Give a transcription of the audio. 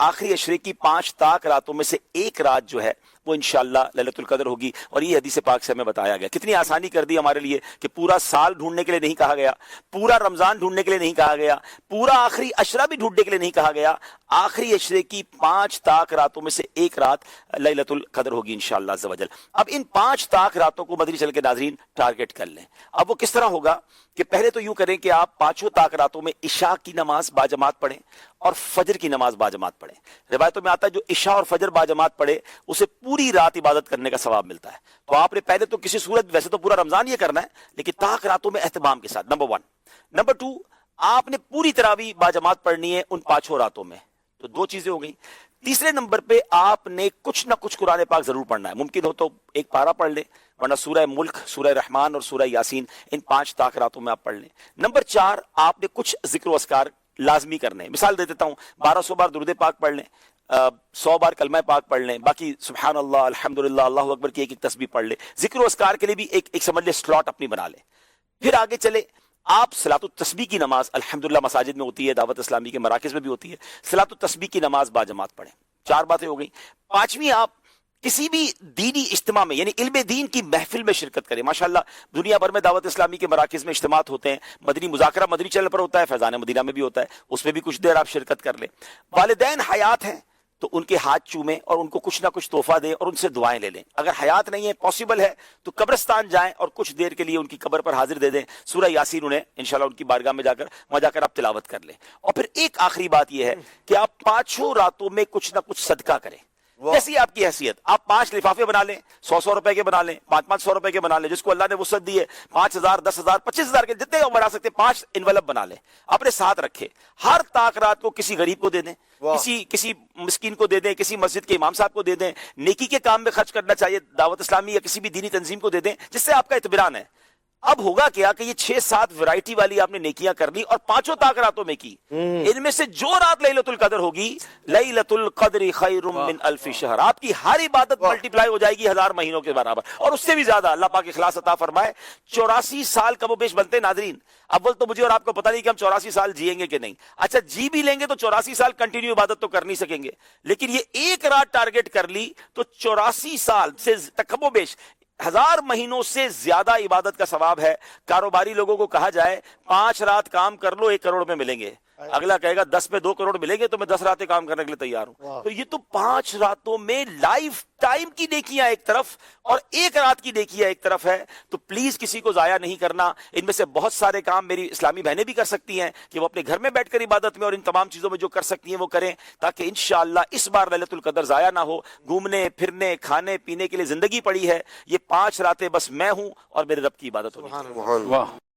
آخری عشرے کی 5 تاک راتوں میں سے ایک رات جو ہے وہ انشاءاللہ لیلۃ القدر ہوگی. اور یہ حدیث پاک سے ہمیں بتایا گیا. کتنی آسانی کر دی ہمارے لیے کہ پورا سال ڈھونڈنے کے لیے نہیں کہا گیا, پورا رمضان ڈھونڈنے کے لیے نہیں کہا گیا, پورا آخری عشرہ بھی ڈھونڈنے کے لیے نہیں کہا گیا. آخری عشرے کی 5 تاک راتوں میں سے ایک رات لیلۃ القدر ہوگی انشاءاللہ عز و جل. اب ان 5 تاک راتوں کو مدنی چینل کے ناظرین ٹارگٹ کر لیں. اب وہ کس طرح ہوگا کہ پہلے تو یوں کریں کہ آپ 5 تاک راتوں میں عشاء کی نماز باجماعت پڑھیں اور فجر کی نماز باجماعت پڑھیں. روایتوں میں آتا ہے جو عشاء اور فجر باجماعت پڑھے اسے پوری رات عبادت کرنے کا ثواب ملتا ہے. تو آپ نے پہلے تو کسی صورت, ویسے تو پورا رمضان یہ کرنا ہے لیکن تاک راتوں میں اہتمام کے ساتھ, نمبر 1. نمبر 2, آپ نے پوری تراویح باجماعت پڑھنی ہے ان 5 راتوں میں. تو 2 چیزیں ہو گئی. تیسرے نمبر پہ آپ نے کچھ نہ کچھ قرآن پاک ضرور پڑھنا ہے. ممکن ہو تو ایک پارہ پڑھ لیں, ورنہ سورہ ملک, سورہ رحمان اور سورہ یاسین ان 5 تاک راتوں میں آپ پڑھ لیں. نمبر 4, آپ نے کچھ ذکر و اذکار لازمی کرنے ہیں. مثال دے دیتا ہوں, 1200 بار درود پاک پڑھ لیں, 100 بار کلمہ پاک پڑھ لیں, باقی سبحان اللہ, الحمدللہ, اللہ اکبر کی ایک ایک تسبیح پڑھ لیں. ذکر و اذکار کے لیے بھی ایک سمجھ لیں سلاٹ اپنی بنا لیں. پھر آگے چلے, آپ صلاۃ التسبیح کی نماز الحمدللہ مساجد میں ہوتی ہے, دعوت اسلامی کے مراکز میں بھی ہوتی ہے, صلاۃ التسبیح کی نماز باجماعت پڑھیں. 4 باتیں ہو گئیں. 5ویں, آپ کسی بھی دینی اجتماع میں یعنی علم دین کی محفل میں شرکت کریں. ماشاءاللہ دنیا بھر میں دعوت اسلامی کے مراکز میں اجتماعات ہوتے ہیں. مدنی مذاکرہ مدنی چینل پر ہوتا ہے, فیضان مدینہ میں بھی ہوتا ہے, اس میں بھی کچھ دیر آپ شرکت کر لیں. والدین حیات ہیں تو ان کے ہاتھ چومیں اور ان کو کچھ نہ کچھ تحفہ دیں اور ان سے دعائیں لے لیں. اگر حیات نہیں ہے, پاسبل ہے, تو قبرستان جائیں اور کچھ دیر کے لیے ان کی قبر پر حاضر دے دیں. سورہ یاسین انہیں انشاءاللہ ان کی بارگاہ میں وہاں جا کر آپ تلاوت کر لیں. اور پھر ایک آخری بات یہ ہے کہ آپ 5 راتوں میں کچھ نہ کچھ صدقہ کریں. جیسی آپ کی حیثیت, آپ 5 لفافے بنا لیں, 100 روپے کے بنا لیں, 500 روپے کے بنا لیں, جس کو اللہ نے وسعت دی ہے, 5000, 10,000, 25,000 کے جتنے بنا سکتے 5 انویلپ بنا لیں, اپنے ساتھ رکھے. ہر تاک رات کو کسی غریب کو دے دیں, کسی مسکین کو دے دیں, کسی مسجد کے امام صاحب کو دے دیں. نیکی کے کام میں خرچ کرنا چاہیے, دعوت اسلامی یا کسی بھی دینی تنظیم کو دے دیں جس سے آپ کا اطمینان ہے. اب ہوگا کیا کہ یہ 6-7 ورائٹی والی آپ نے نیکیاں کر لی اور 5 تاک راتوں میں کی. ان میں سے جو رات لیلۃ القدر ہوگی, لیلۃ القدر خیر من الف شہر, آپ کی ہر عبادت ملٹیپلائی ہو جائے گی 1000 مہینوں کے برابر اور اس سے بھی زیادہ. اللہ پاک اخلاص عطا فرمائے. 84 سال کم و بیش بنتے ہیں ناظرین. اول تو مجھے اور آپ کو پتہ نہیں کہ ہم 84 سال جیئیں گے کہ نہیں. اچھا جی بھی لیں گے تو 84 سال کنٹینیو عبادت تو کر نہیں سکیں گے, لیکن یہ ایک رات ٹارگٹ کر لی تو 84 سال سے کم و بیش 1000 مہینوں سے زیادہ عبادت کا ثواب ہے. کاروباری لوگوں کو کہا جائے 5 رات کام کر لو 1 کروڑ میں ملیں گے, اگلا کہے گا 10 میں 2 کروڑ ملیں گے, تو میں 10 راتیں کام کرنے کے لیے تیار ہوں. تو یہ تو 5 راتوں میں لائف ٹائم کی نیکیاں ایک طرف اور 1 رات کی نیکیاں ایک طرف ہے. تو پلیز کسی کو ضائع نہیں کرنا. ان میں سے بہت سارے کام میری اسلامی بہنیں بھی کر سکتی ہیں کہ وہ اپنے گھر میں بیٹھ کر عبادت میں اور ان تمام چیزوں میں جو کر سکتی ہیں وہ کریں, تاکہ انشاءاللہ اس بار لیلۃ القدر ضائع نہ ہو. گھومنے پھرنے کھانے پینے کے لیے زندگی پڑی ہے, یہ 5 راتیں بس میں ہوں اور میرے رب کی عبادت ہوگی.